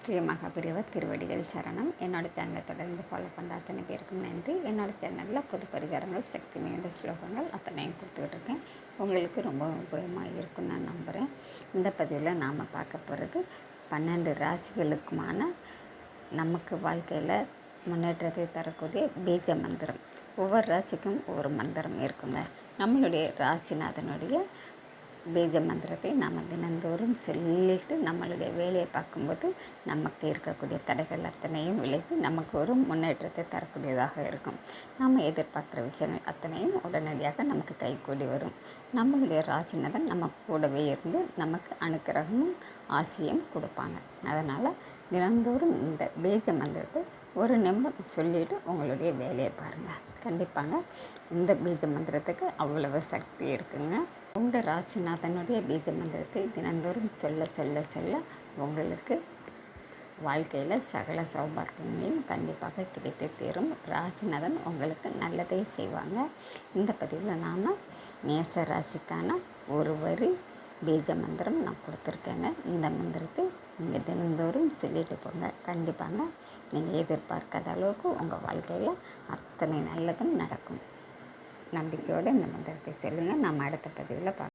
ஸ்ரீ மகாபிரிவர் திருவடிகள் சரணம். என்னோடய சேனலை தொடர்ந்து ஃபாலோ பண்ணுற அத்தனை பேருக்கும் நன்றி. என்னோடய சேனலில் பொது பரிகாரங்கள், சக்தி நிறைந்த ஸ்லோகங்கள் அத்தனையும் கொடுத்துக்கிட்டு இருக்கேன். உங்களுக்கு ரொம்ப உபயோகமாக இருக்குன்னு நான் நம்புகிறேன். இந்த பதிவில் நாம் பார்க்க போகிறது 12 ராசிகளுக்குமான நமக்கு வாழ்க்கையில் முன்னேற்றத்தை தரக்கூடிய பீஜ மந்திரம். ஒவ்வொரு ராசிக்கும் ஒவ்வொரு மந்திரம் இருக்குங்க. நம்மளுடைய ராசிநாதனுடைய பீஜ மந்திரத்தை நாம் தினந்தோறும் சொல்லிட்டு நம்மளுடைய வேலையை பார்க்கும்போது நமக்கு இருக்கக்கூடிய தடைகள் அத்தனையும் விலகி நமக்கு ஒரு முன்னேற்றத்தை தரக்கூடியதாக இருக்கும். நாம் எதிர்பார்க்குற விஷயங்கள் அத்தனையும் உடனடியாக நமக்கு கைகூடி வரும். நம்மளுடைய ராசிநாதன் நம்ம கூடவே இருந்து நமக்கு அனுக்கிரகமும் ஆசையும் கொடுப்பாங்க. அதனால் தினந்தோறும் இந்த பீஜ மந்திரத்தை ஒரு நிமிடம் சொல்லிவிட்டு உங்களுடைய வேலையை பாருங்கள். கண்டிப்பாங்க இந்த பீஜ மந்திரத்துக்கு அவ்வளவு சக்தி இருக்குங்க. உங்கள் ராசிநாதனுடைய பீஜ மந்திரத்தை தினந்தோறும் சொல்ல சொல்ல சொல்ல உங்களுக்கு வாழ்க்கையில் சகல சௌபாக்கியங்களையும் கண்டிப்பாக கிடைத்து தீரும். ராசிநாதன் உங்களுக்கு நல்லதே செய்வாங்க. இந்த பதிவில் நாம் மேச ராசிக்கான ஒரு வரி பீஜ மந்திரம் நான் கொடுத்துருக்கேங்க. இந்த மந்திரத்தை நீங்கள் தினந்தோறும் சொல்லிட்டு போங்க. கண்டிப்பாங்க நீங்கள் எதிர்பார்க்காத அளவுக்கு உங்கள் வாழ்க்கையில் அத்தனை நல்லதும் நடக்கும். நம்பிக்கையோடு இந்த மந்திரத்தை சொல்லுங்கள். நம்ம அடுத்த பதிவில் பார்க்கலாம்.